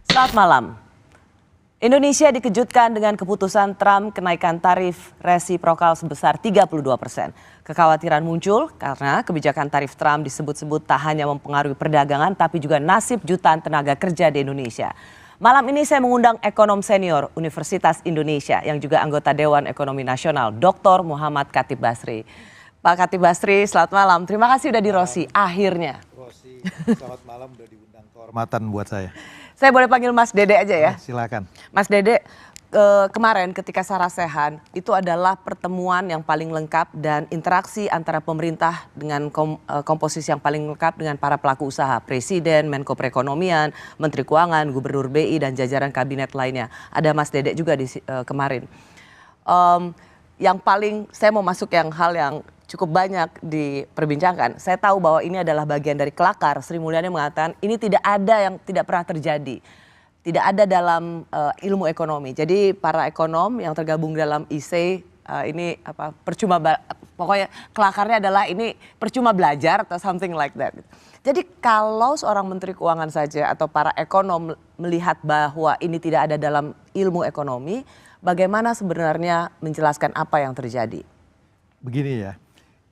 Selamat malam. Indonesia dikejutkan dengan keputusan Trump kenaikan tarif resiprokal sebesar 32%. Kekhawatiran muncul karena kebijakan tarif Trump disebut-sebut tak hanya mempengaruhi perdagangan tapi juga nasib jutaan tenaga kerja di Indonesia. Malam ini saya mengundang ekonom senior Universitas Indonesia yang juga anggota Dewan Ekonomi Nasional, Dr. Muhammad Khatib Basri. Pak Khatib Basri, selamat malam. Terima kasih udah di Rosi, akhirnya. Rosi, selamat malam udah diundang, kehormatan buat saya. Saya boleh panggil Mas Dede aja ya? Silakan. Mas Dede, kemarin ketika Sarasehan itu adalah pertemuan yang paling lengkap dan interaksi antara pemerintah dengan komposisi yang paling lengkap dengan para pelaku usaha. Presiden, Menko Perekonomian, Menteri Keuangan, Gubernur BI dan jajaran kabinet lainnya. Ada Mas Dede juga kemarin. Yang paling, saya mau masuk hal yang cukup banyak diperbincangkan. Saya tahu bahwa ini adalah bagian dari kelakar. Sri Mulyani mengatakan ini tidak ada yang tidak pernah terjadi. Tidak ada dalam ilmu ekonomi. Jadi para ekonom yang tergabung dalam IC ini pokoknya kelakarnya adalah ini percuma belajar atau something like that. Jadi kalau seorang Menteri Keuangan saja atau para ekonom melihat bahwa ini tidak ada dalam ilmu ekonomi, bagaimana sebenarnya menjelaskan apa yang terjadi? Begini ya,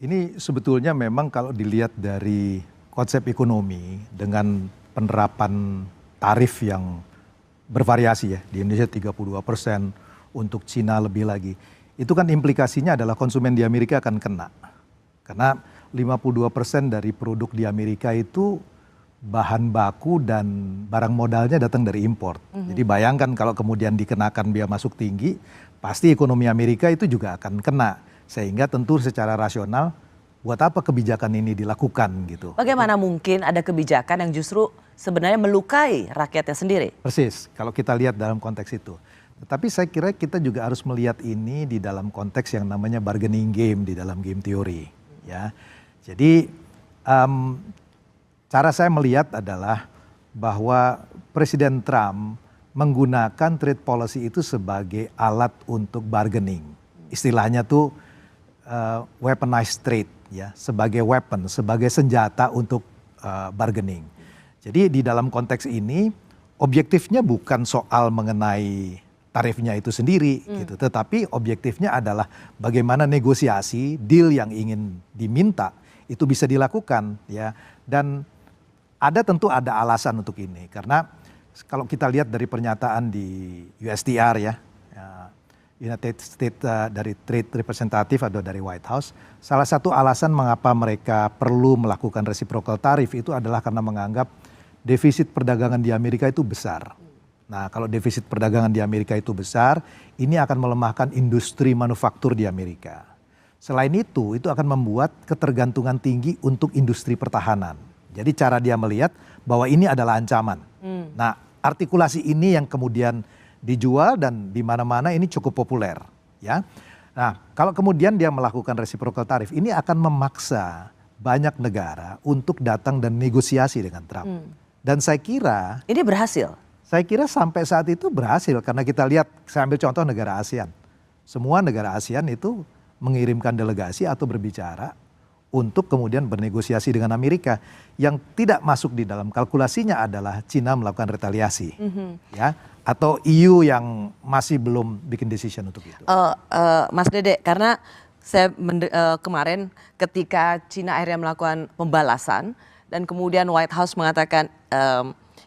ini sebetulnya memang kalau dilihat dari konsep ekonomi dengan penerapan tarif yang bervariasi ya, di Indonesia 32%, untuk Cina lebih lagi. Itu kan implikasinya adalah konsumen di Amerika akan kena. Karena 52% dari produk di Amerika itu bahan baku dan barang modalnya datang dari impor. Jadi bayangkan kalau kemudian dikenakan biaya masuk tinggi, pasti ekonomi Amerika itu juga akan kena. Sehingga tentu secara rasional, buat apa kebijakan ini dilakukan gitu. Bagaimana mungkin ada kebijakan yang justru sebenarnya melukai rakyatnya sendiri? Persis, kalau kita lihat dalam konteks itu. Tetapi saya kira kita juga harus melihat ini di dalam konteks yang namanya bargaining game di dalam game teori. Ya, jadi cara saya melihat adalah bahwa Presiden Trump menggunakan trade policy itu sebagai alat untuk bargaining. Istilahnya tuh weaponized trade, ya, sebagai weapon, sebagai senjata untuk bargaining. Jadi di dalam konteks ini objektifnya bukan soal mengenai tarifnya itu sendiri, gitu, tetapi objektifnya adalah bagaimana negosiasi deal yang ingin diminta itu bisa dilakukan, ya. Dan tentu ada alasan untuk ini, karena kalau kita lihat dari pernyataan di USTR ya, United States dari Trade Representative atau dari White House, salah satu alasan mengapa mereka perlu melakukan reciprocal tarif itu adalah karena menganggap defisit perdagangan di Amerika itu besar. Nah, kalau defisit perdagangan di Amerika itu besar, ini akan melemahkan industri manufaktur di Amerika. Selain itu akan membuat ketergantungan tinggi untuk industri pertahanan. Jadi cara dia melihat bahwa ini adalah ancaman. Nah, artikulasi ini yang kemudian dijual dan di mana-mana ini cukup populer, ya. Nah, kalau kemudian dia melakukan reciprocal tarif, ini akan memaksa banyak negara untuk datang dan negosiasi dengan Trump. Dan saya kira ini berhasil. Saya kira sampai saat itu berhasil karena kita lihat, saya ambil contoh negara ASEAN. Semua negara ASEAN itu mengirimkan delegasi atau berbicara untuk kemudian bernegosiasi dengan Amerika. Yang tidak masuk di dalam kalkulasinya adalah Cina melakukan retaliasi, ya, atau EU yang masih belum bikin decision untuk itu. Mas Dede, karena saya kemarin ketika Cina akhirnya melakukan pembalasan dan kemudian White House mengatakan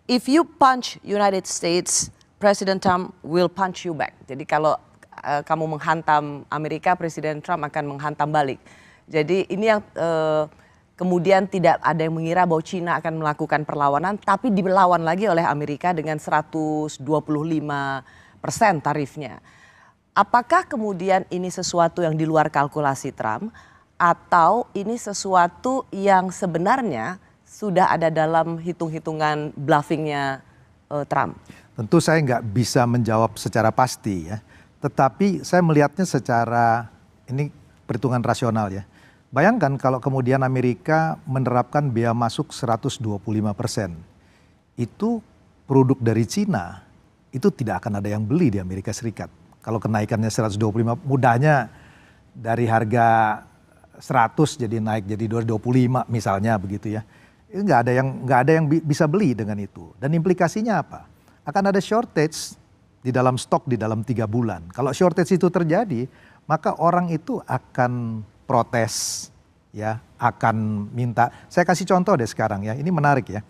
if you punch United States, President Trump will punch you back. Jadi kalau kamu menghantam Amerika, Presiden Trump akan menghantam balik. Jadi ini yang kemudian tidak ada yang mengira bahwa Cina akan melakukan perlawanan, tapi dilawan lagi oleh Amerika dengan 125% tarifnya. Apakah kemudian ini sesuatu yang di luar kalkulasi Trump atau ini sesuatu yang sebenarnya sudah ada dalam hitung-hitungan bluffingnya Trump? Tentu saya nggak bisa menjawab secara pasti ya, tetapi saya melihatnya secara ini perhitungan rasional ya. Bayangkan kalau kemudian Amerika menerapkan biaya masuk 125%, itu produk dari Cina itu tidak akan ada yang beli di Amerika Serikat. Kalau kenaikannya 125, mudahnya dari harga 100 jadi naik jadi 225 misalnya begitu ya. Nggak ada yang bisa beli dengan itu. Dan implikasinya apa? akan ada shortage di dalam stok di dalam 3 bulan. Kalau shortage itu terjadi, maka orang itu akan protes, ya, akan minta. Saya kasih contoh deh sekarang ya, ini menarik ya.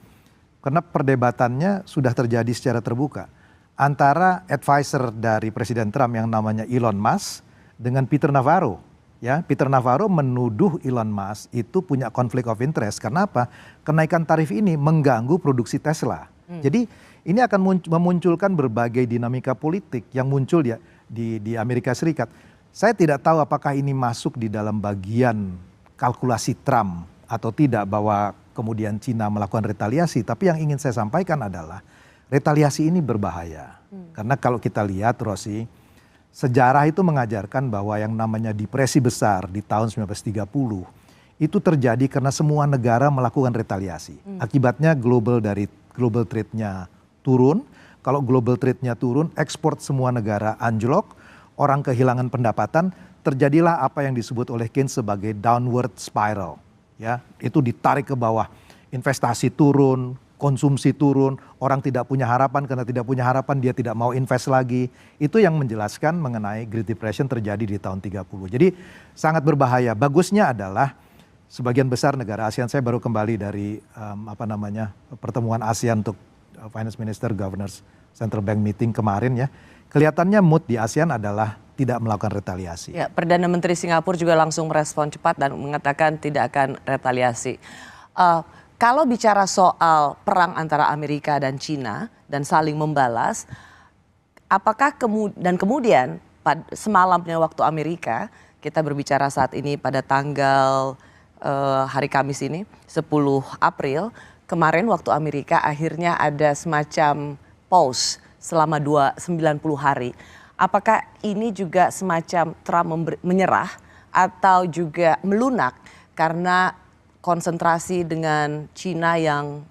Karena perdebatannya sudah terjadi secara terbuka antara advisor dari Presiden Trump yang namanya Elon Musk dengan Peter Navarro. Ya, Peter Navarro menuduh Elon Musk itu punya conflict of interest. Karena apa? Kenaikan tarif ini mengganggu produksi Tesla. Jadi ini akan memunculkan berbagai dinamika politik yang muncul di Amerika Serikat. Saya tidak tahu apakah ini masuk di dalam bagian kalkulasi Trump atau tidak bahwa kemudian Cina melakukan retaliasi. Tapi yang ingin saya sampaikan adalah retaliasi ini berbahaya. Karena kalau kita lihat, Rosi, sejarah itu mengajarkan bahwa yang namanya depresi besar di tahun 1930 itu terjadi karena semua negara melakukan retaliasi. Akibatnya global trade-nya turun. Kalau global trade-nya turun, ekspor semua negara anjlok, orang kehilangan pendapatan, terjadilah apa yang disebut oleh Keynes sebagai downward spiral. Ya, itu ditarik ke bawah, investasi turun, konsumsi turun, orang tidak punya harapan, karena tidak punya harapan dia tidak mau invest lagi. Itu yang menjelaskan mengenai Great Depression terjadi di tahun 30. Jadi sangat berbahaya. Bagusnya adalah sebagian besar negara ASEAN, saya baru kembali dari pertemuan ASEAN untuk Finance Minister Governors Central Bank meeting kemarin ya. Kelihatannya mood di ASEAN adalah tidak melakukan retaliasi. Ya, Perdana Menteri Singapura juga langsung merespon cepat dan mengatakan tidak akan retaliasi. Kalau bicara soal perang antara Amerika dan Cina dan saling membalas, apakah kemudian semalamnya waktu Amerika, kita berbicara saat ini pada tanggal hari Kamis ini 10 April, kemarin waktu Amerika akhirnya ada semacam pause selama 90 hari. Apakah ini juga semacam Trump menyerah atau juga melunak karena konsentrasi dengan Cina yang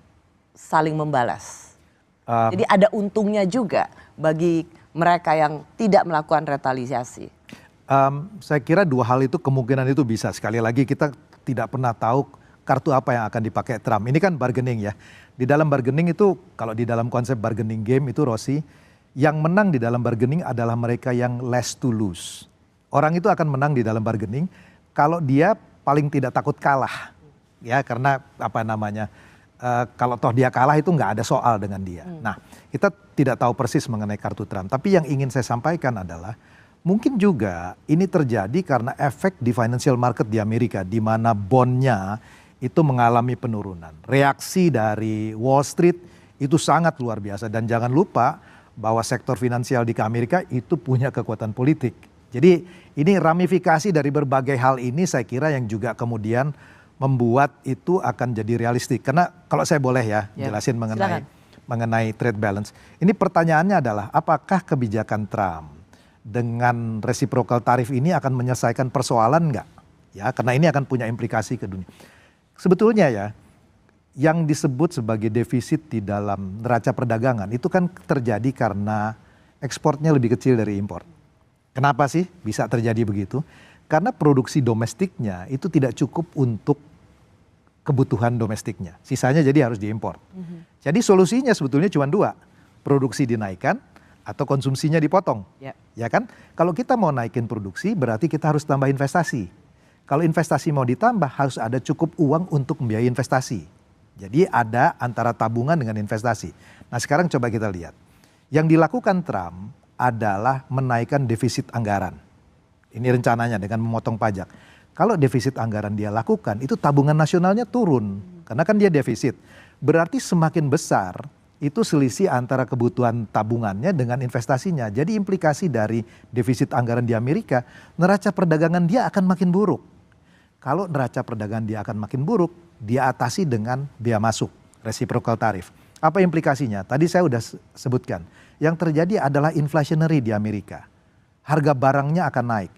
saling membalas? Jadi ada untungnya juga bagi mereka yang tidak melakukan retaliasi. Saya kira dua hal itu kemungkinan itu bisa. Sekali lagi kita tidak pernah tahu kartu apa yang akan dipakai Trump. Ini kan bargaining ya. Di dalam bargaining itu, kalau di dalam konsep bargaining game itu Rosi, yang menang di dalam bargaining adalah mereka yang less to lose. Orang itu akan menang di dalam bargaining kalau dia paling tidak takut kalah. Ya, karena kalau toh dia kalah itu nggak ada soal dengan dia. Nah, kita tidak tahu persis mengenai kartu Trump. Tapi yang ingin saya sampaikan adalah mungkin juga ini terjadi karena efek di financial market di Amerika, di mana bondnya itu mengalami penurunan. Reaksi dari Wall Street itu sangat luar biasa. Dan jangan lupa bahwa sektor finansial di Amerika itu punya kekuatan politik. Jadi ini ramifikasi dari berbagai hal ini saya kira yang juga kemudian membuat itu akan jadi realistik. Karena kalau saya boleh ya jelasin mengenai trade balance. Ini pertanyaannya adalah apakah kebijakan Trump dengan reciprocal tarif ini akan menyelesaikan persoalan enggak? Ya, karena ini akan punya implikasi ke dunia. Sebetulnya ya, yang disebut sebagai defisit di dalam neraca perdagangan itu kan terjadi karena ekspornya lebih kecil dari impor. Kenapa sih bisa terjadi begitu? Karena produksi domestiknya itu tidak cukup untuk kebutuhan domestiknya. Sisanya jadi harus diimpor. Jadi solusinya sebetulnya cuma dua. Produksi dinaikkan atau konsumsinya dipotong. Ya kan? Kalau kita mau naikin produksi berarti kita harus tambah investasi. Kalau investasi mau ditambah harus ada cukup uang untuk membiayai investasi. Jadi ada antara tabungan dengan investasi. Nah sekarang coba kita lihat. Yang dilakukan Trump adalah menaikkan defisit anggaran. Ini rencananya dengan memotong pajak. Kalau defisit anggaran dia lakukan, itu tabungan nasionalnya turun. Karena kan dia defisit. Berarti semakin besar itu selisih antara kebutuhan tabungannya dengan investasinya. Jadi implikasi dari defisit anggaran di Amerika, neraca perdagangan dia akan makin buruk. Kalau neraca perdagangan dia akan makin buruk, dia atasi dengan biaya masuk, reciprocal tarif. Apa implikasinya? Tadi saya sudah sebutkan. Yang terjadi adalah inflationary di Amerika. Harga barangnya akan naik.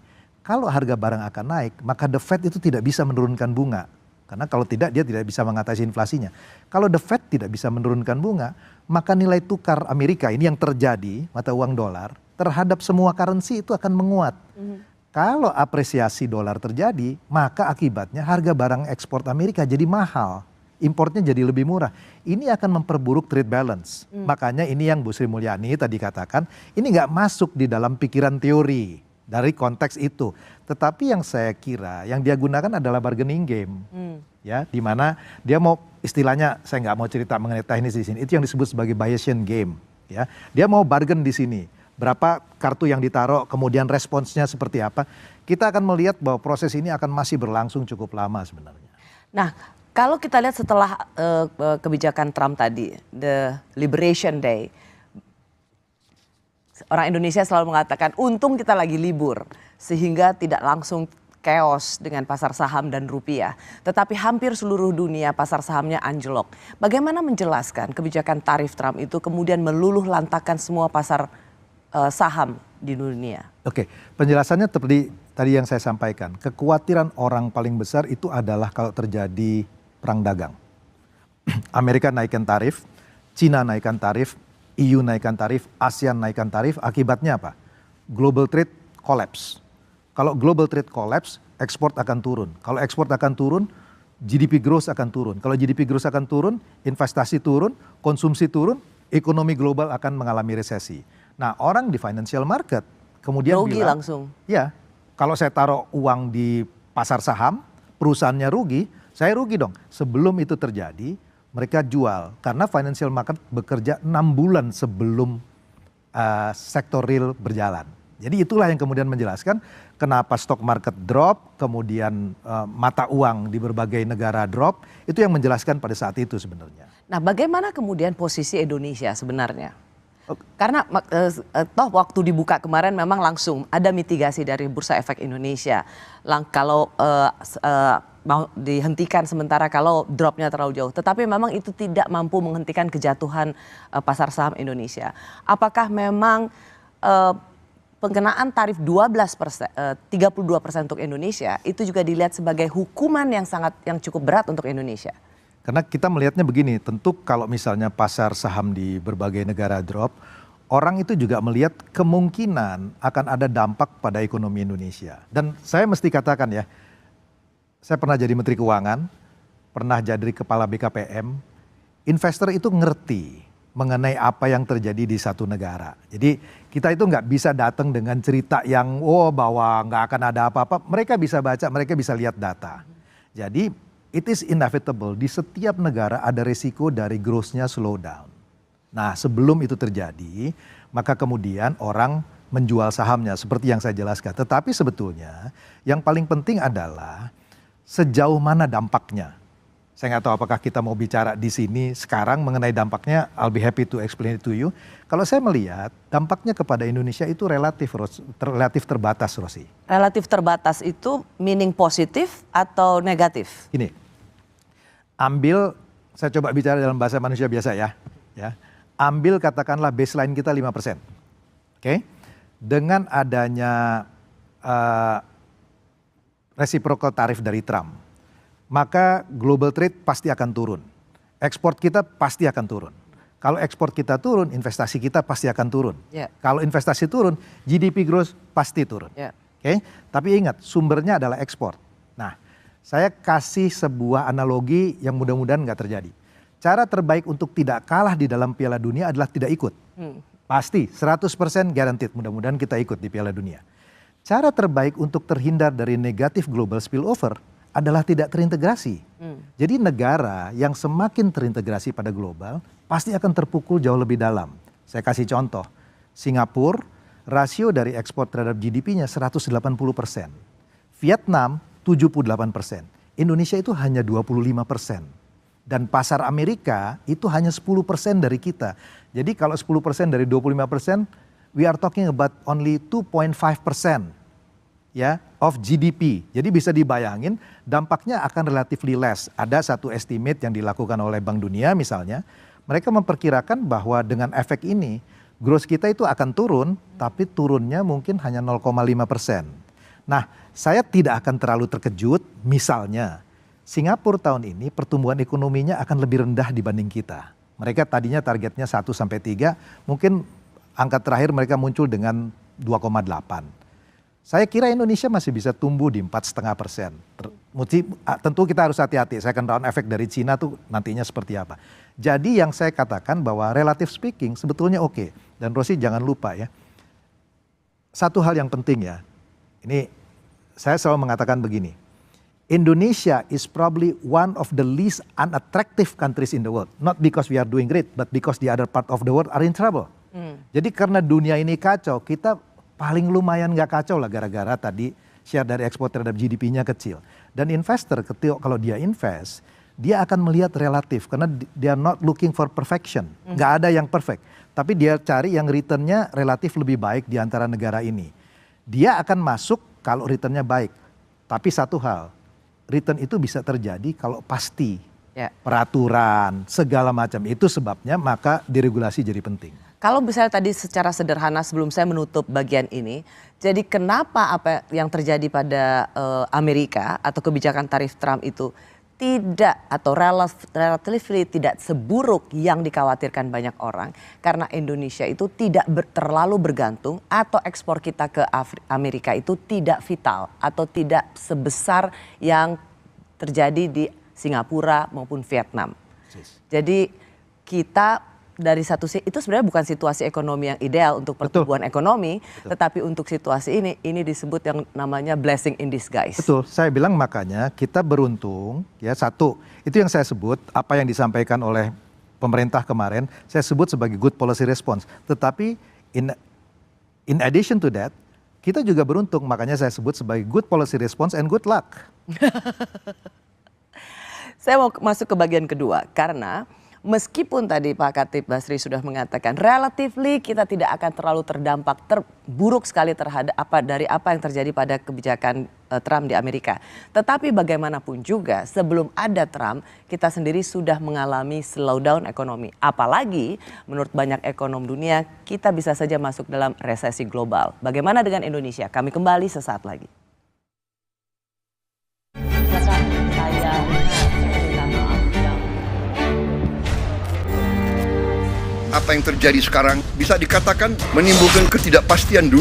Kalau harga barang akan naik, maka the Fed itu tidak bisa menurunkan bunga. Karena kalau tidak, dia tidak bisa mengatasi inflasinya. Kalau the Fed tidak bisa menurunkan bunga, maka nilai tukar Amerika ini yang terjadi, mata uang dolar, terhadap semua currency itu akan menguat. Kalau apresiasi dolar terjadi, maka akibatnya harga barang ekspor Amerika jadi mahal. importnya jadi lebih murah. Ini akan memperburuk trade balance. Makanya ini yang Bu Sri Mulyani tadi katakan, ini nggak masuk di dalam pikiran teori dari konteks itu. Tetapi yang saya kira yang dia gunakan adalah bargaining game. Ya, di mana dia mau istilahnya, saya nggak mau cerita mengenai teknis di sini, itu yang disebut sebagai Bayesian game. Ya, dia mau bargain di sini. Berapa kartu yang ditaruh, kemudian responsnya seperti apa. Kita akan melihat bahwa proses ini akan masih berlangsung cukup lama sebenarnya. Nah, kalau kita lihat setelah kebijakan Trump tadi, the Liberation Day, orang Indonesia selalu mengatakan untung kita lagi libur sehingga tidak langsung chaos dengan pasar saham dan rupiah. Tetapi hampir seluruh dunia pasar sahamnya anjlok. Bagaimana menjelaskan kebijakan tarif Trump itu kemudian meluluh lantakan semua pasar saham di dunia? Oke, penjelasannya seperti tadi yang saya sampaikan. Kekhawatiran orang paling besar itu adalah kalau terjadi perang dagang. Amerika naikkan tarif, Cina naikkan tarif, EU naikkan tarif, ASEAN naikkan tarif. Akibatnya apa? Global trade collapse. Kalau global trade collapse, ekspor akan turun. Kalau ekspor akan turun, GDP growth akan turun. Kalau GDP growth akan turun, investasi turun, konsumsi turun, ekonomi global akan mengalami resesi. Nah, orang di financial market kemudian rugi bilang, langsung. ya, kalau saya taruh uang di pasar saham, perusahaannya rugi, saya rugi dong. Sebelum itu terjadi, mereka jual. Karena financial market bekerja 6 bulan sebelum sektor real berjalan. Jadi itulah yang kemudian menjelaskan kenapa stock market drop, kemudian mata uang di berbagai negara drop, itu yang menjelaskan pada saat itu sebenarnya. Nah, bagaimana kemudian posisi Indonesia sebenarnya? Karena toh waktu dibuka kemarin memang langsung ada mitigasi dari Bursa Efek Indonesia. Kalau mau dihentikan sementara kalau dropnya terlalu jauh. Tetapi memang itu tidak mampu menghentikan kejatuhan pasar saham Indonesia. Apakah memang pengenaan tarif 32% untuk Indonesia itu juga dilihat sebagai hukuman yang cukup berat untuk Indonesia? Karena kita melihatnya begini, tentu kalau misalnya pasar saham di berbagai negara drop, orang itu juga melihat kemungkinan akan ada dampak pada ekonomi Indonesia. Dan saya mesti katakan ya, saya pernah jadi Menteri Keuangan, pernah jadi Kepala BKPM, investor itu ngerti mengenai apa yang terjadi di satu negara. Jadi kita itu nggak bisa datang dengan cerita yang bahwa nggak akan ada apa-apa. Mereka bisa baca, mereka bisa lihat data. Jadi it is inevitable, di setiap negara ada risiko dari growth-nya slow down. Nah, sebelum itu terjadi, maka kemudian orang menjual sahamnya seperti yang saya jelaskan. Tetapi sebetulnya yang paling penting adalah sejauh mana dampaknya. Saya nggak tahu apakah kita mau bicara di sini sekarang mengenai dampaknya, I'll be happy to explain it to you. Kalau saya melihat dampaknya kepada Indonesia itu relatif terbatas, Rosi. Relatif terbatas itu meaning positif atau negatif? Ini. Ambil, saya coba bicara dalam bahasa manusia biasa ya. Ambil katakanlah baseline kita 5%. Oke? Dengan adanya reciprocal tarif dari Trump, maka global trade pasti akan turun. Ekspor kita pasti akan turun. Kalau ekspor kita turun, investasi kita pasti akan turun. Kalau investasi turun, GDP growth pasti turun. Oke? Tapi ingat, sumbernya adalah ekspor. Nah, saya kasih sebuah analogi yang mudah-mudahan nggak terjadi. Cara terbaik untuk tidak kalah di dalam Piala Dunia adalah tidak ikut. Pasti, 100% guaranteed, mudah-mudahan kita ikut di Piala Dunia. Cara terbaik untuk terhindar dari negatif global spillover adalah tidak terintegrasi. Jadi negara yang semakin terintegrasi pada global pasti akan terpukul jauh lebih dalam. Saya kasih contoh, Singapura rasio dari ekspor terhadap GDP-nya 180%. Vietnam 78%. Indonesia itu hanya 25%. Dan pasar Amerika itu hanya 10% dari kita. Jadi kalau 10% dari 25%, we are talking about only 2.5%. Ya, of GDP. Jadi bisa dibayangin dampaknya akan relatively less. Ada satu estimate yang dilakukan oleh Bank Dunia misalnya, mereka memperkirakan bahwa dengan efek ini growth kita itu akan turun, tapi turunnya mungkin hanya 0,5%. Nah, saya tidak akan terlalu terkejut misalnya Singapura tahun ini pertumbuhan ekonominya akan lebih rendah dibanding kita. Mereka tadinya targetnya 1-3, mungkin angka terakhir mereka muncul dengan 2,8. Saya kira Indonesia masih bisa tumbuh di 4,5%. tentu kita harus hati-hati, second round effect dari Cina tuh nantinya seperti apa. Jadi yang saya katakan bahwa relative speaking sebetulnya oke. Dan Rosi jangan lupa ya, satu hal yang penting ya, ini saya selalu mengatakan begini, Indonesia is probably one of the least unattractive countries in the world. Not because we are doing great, but because the other part of the world are in trouble. Jadi karena dunia ini kacau, kita paling lumayan gak kacau lah gara-gara tadi share dari ekspor terhadap GDP-nya kecil. Dan investor kalau dia invest, dia akan melihat relatif karena dia not looking for perfection. Gak ada yang perfect. Tapi dia cari yang returnnya relatif lebih baik di antara negara ini. Dia akan masuk kalau returnnya baik. Tapi satu hal, return itu bisa terjadi kalau pasti. Peraturan, segala macam. Itu sebabnya maka deregulasi jadi penting. Kalau misalnya tadi secara sederhana sebelum saya menutup bagian ini, jadi kenapa apa yang terjadi pada Amerika atau kebijakan tarif Trump itu tidak atau relatively tidak seburuk yang dikhawatirkan banyak orang, karena Indonesia itu tidak terlalu bergantung atau ekspor kita ke Amerika itu tidak vital atau tidak sebesar yang terjadi di Singapura maupun Vietnam. Jadi kita dari satu sisi itu sebenarnya bukan situasi ekonomi yang ideal untuk pertumbuhan ekonomi, tetapi untuk situasi ini disebut yang namanya blessing in disguise. Betul, saya bilang makanya kita beruntung ya, satu, itu yang saya sebut apa yang disampaikan oleh pemerintah kemarin, saya sebut sebagai good policy response. Tetapi in addition to that, kita juga beruntung, makanya saya sebut sebagai good policy response and good luck. Saya mau masuk ke bagian kedua, karena meskipun tadi Pak Khatib Basri sudah mengatakan relatively kita tidak akan terlalu terdampak terburuk sekali terhadap dari apa yang terjadi pada kebijakan Trump di Amerika. Tetapi bagaimanapun juga sebelum ada Trump kita sendiri sudah mengalami slowdown ekonomi. Apalagi menurut banyak ekonom dunia kita bisa saja masuk dalam resesi global. Bagaimana dengan Indonesia? Kami kembali sesaat lagi. Apa yang terjadi sekarang bisa dikatakan menimbulkan ketidakpastian dunia.